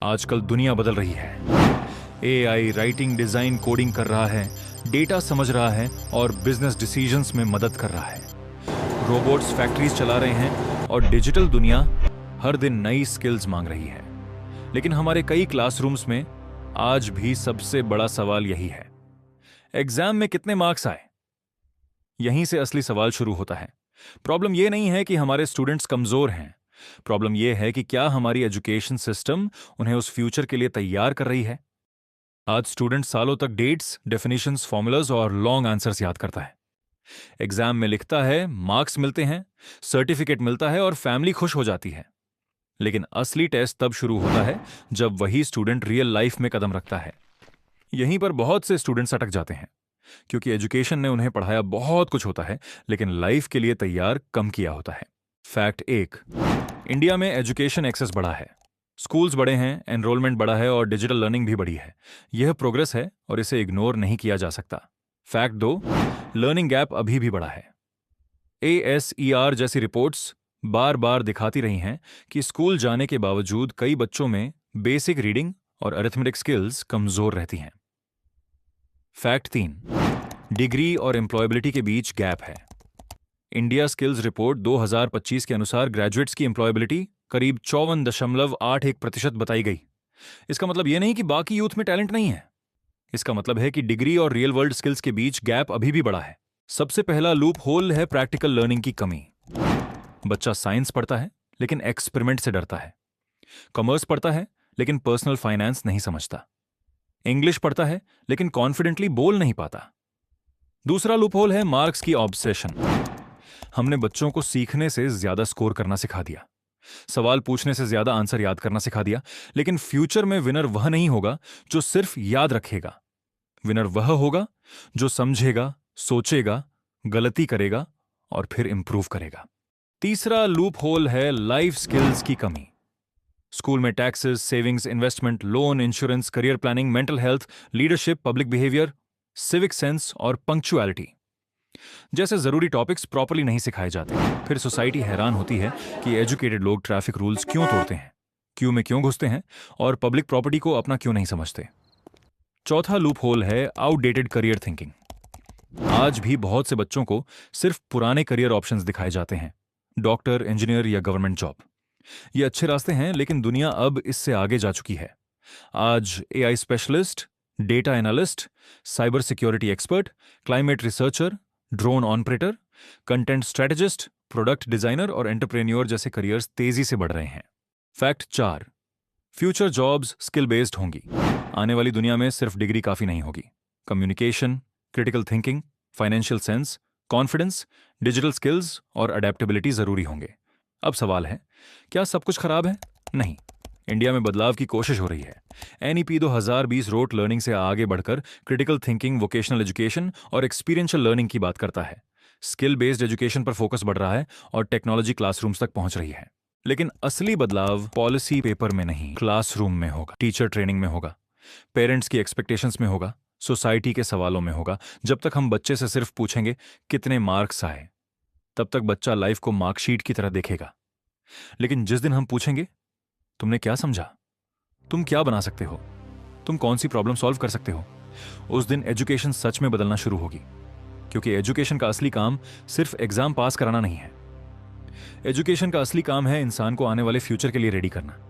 आजकल दुनिया बदल रही है। एआई राइटिंग, डिजाइन, कोडिंग कर रहा है, डेटा समझ रहा है और बिजनेस डिसीजंस में मदद कर रहा है। रोबोट्स फैक्ट्रीज चला रहे हैं और डिजिटल दुनिया हर दिन नई स्किल्स मांग रही है। लेकिन हमारे कई क्लासरूम्स में आज भी सबसे बड़ा सवाल यही है, एग्जाम में कितने मार्क्स आए। यहीं से असली सवाल शुरू होता है। प्रॉब्लम यह नहीं है कि हमारे स्टूडेंट्स कमजोर हैं, प्रॉब्लम यह है कि क्या हमारी एजुकेशन सिस्टम उन्हें उस फ्यूचर के लिए तैयार कर रही है। आज स्टूडेंट सालों तक डेट्स, डेफिनेशंस, फॉर्मूलाज और लॉन्ग आंसर्स याद करता है। एग्जाम में लिखता है, मार्क्स मिलते हैं, सर्टिफिकेट मिलता है और फैमिली खुश हो जाती है। लेकिन असली टेस्ट तब शुरू होता है जब वही स्टूडेंट रियल लाइफ में कदम रखता है। यहीं पर बहुत से स्टूडेंट्स अटक जाते हैं, क्योंकि एजुकेशन ने उन्हें पढ़ाया बहुत कुछ होता है, लेकिन लाइफ के लिए तैयार कम किया होता है। फैक्ट 1, इंडिया में एजुकेशन एक्सेस बढ़ा है, स्कूल्स बड़े हैं, एनरोलमेंट बढ़ा है और डिजिटल लर्निंग भी बढ़ी है। यह प्रोग्रेस है और इसे इग्नोर नहीं किया जा सकता। फैक्ट 2, लर्निंग गैप अभी भी बढ़ा है। ASER जैसी रिपोर्ट्स बार बार दिखाती रही हैं कि स्कूल जाने के बावजूद कई बच्चों में बेसिक रीडिंग और अरिथमेटिक स्किल्स कमजोर रहती हैं। फैक्ट 3, डिग्री और एम्प्लॉयबिलिटी के बीच गैप है। इंडिया स्किल्स रिपोर्ट 2025 के अनुसार ग्रेजुएट्स की एम्प्लॉयबिलिटी करीब 54.81% बताई गई। इसका मतलब यह नहीं कि बाकी यूथ में टैलेंट नहीं है, इसका मतलब है कि डिग्री और रियल वर्ल्ड स्किल्स के बीच गैप अभी भी बड़ा है। सबसे पहला लूप होल है प्रैक्टिकल लर्निंग की कमी। बच्चा साइंस पढ़ता है लेकिन एक्सपेरिमेंट से डरता है, कॉमर्स पढ़ता है लेकिन पर्सनल फाइनेंस नहीं समझता, इंग्लिश पढ़ता है लेकिन कॉन्फिडेंटली बोल नहीं पाता। दूसरा लूप होल है मार्क्स की ऑब्सेशन। हमने बच्चों को सीखने से ज्यादा स्कोर करना सिखा दिया, सवाल पूछने से ज्यादा आंसर याद करना सिखा दिया, लेकिन फ्यूचर में विनर वह नहीं होगा जो सिर्फ याद रखेगा। विनर वह होगा जो समझेगा, सोचेगा, गलती करेगा और फिर इंप्रूव करेगा। तीसरा लूप होल है लाइफ स्किल्स की कमी। स्कूल में taxes, savings, investment, loan, insurance, career planning, mental health, leadership, public behaviour, civic sense और पंक्चुअलिटी जैसे जरूरी टॉपिक्स प्रॉपर्ली नहीं सिखाए जाते। फिर सोसाइटी हैरान होती है कि एजुकेटेड लोग ट्रैफिक रूल्स क्यों तोड़ते हैं, क्यों में क्यों घुसते हैं और पब्लिक प्रॉपर्टी को अपना क्यों नहीं समझते। चौथा लूप होल है आउटडेटेड करियर थिंकिंग। आज भी बहुत से बच्चों को सिर्फ पुराने करियर ऑप्शंस दिखाए जाते हैं, डॉक्टर, इंजीनियर या गवर्नमेंट जॉब। ये अच्छे रास्ते हैं, लेकिन दुनिया अब इससे आगे जा चुकी है। आज AI specialist, data analyst, cyber security expert, climate researcher, drone operator, content strategist, product designer और एंटरप्रेन्योर जैसे करियर्स तेजी से बढ़ रहे हैं। Fact 4, future jobs skill based होंगी। आने वाली दुनिया में सिर्फ डिग्री काफी नहीं होगी। Communication, critical thinking, financial sense, confidence, digital skills और अडेप्टेबिलिटी जरूरी होंगे। अब सवाल है, क्या सब कुछ खराब है? नहीं, इंडिया में बदलाव की कोशिश हो रही है। NEP 2020 रोट लर्निंग से आगे बढ़कर क्रिटिकल थिंकिंग, वोकेशनल एजुकेशन और एक्सपीरियंशियल लर्निंग की बात करता है। स्किल बेस्ड एजुकेशन पर फोकस बढ़ रहा है और टेक्नोलॉजी क्लासरूम्स तक पहुंच रही है। लेकिन असली बदलाव पॉलिसी पेपर में नहीं, क्लासरूम में होगा, टीचर ट्रेनिंग में होगा, पेरेंट्स की एक्सपेक्टेशंस में होगा, सोसाइटी के सवालों में होगा। जब तक हम बच्चे से सिर्फ पूछेंगे कितने मार्क्स आए, तब तक बच्चा लाइफ को मार्कशीट की तरह देखेगा। लेकिन जिस दिन हम पूछेंगे, तुमने क्या समझा, तुम क्या बना सकते हो, तुम कौन सी प्रॉब्लम सॉल्व कर सकते हो, उस दिन एजुकेशन सच में बदलना शुरू होगी। क्योंकि एजुकेशन का असली काम सिर्फ एग्जाम पास कराना नहीं है। एजुकेशन का असली काम है इंसान को आने वाले फ्यूचर के लिए रेडी करना।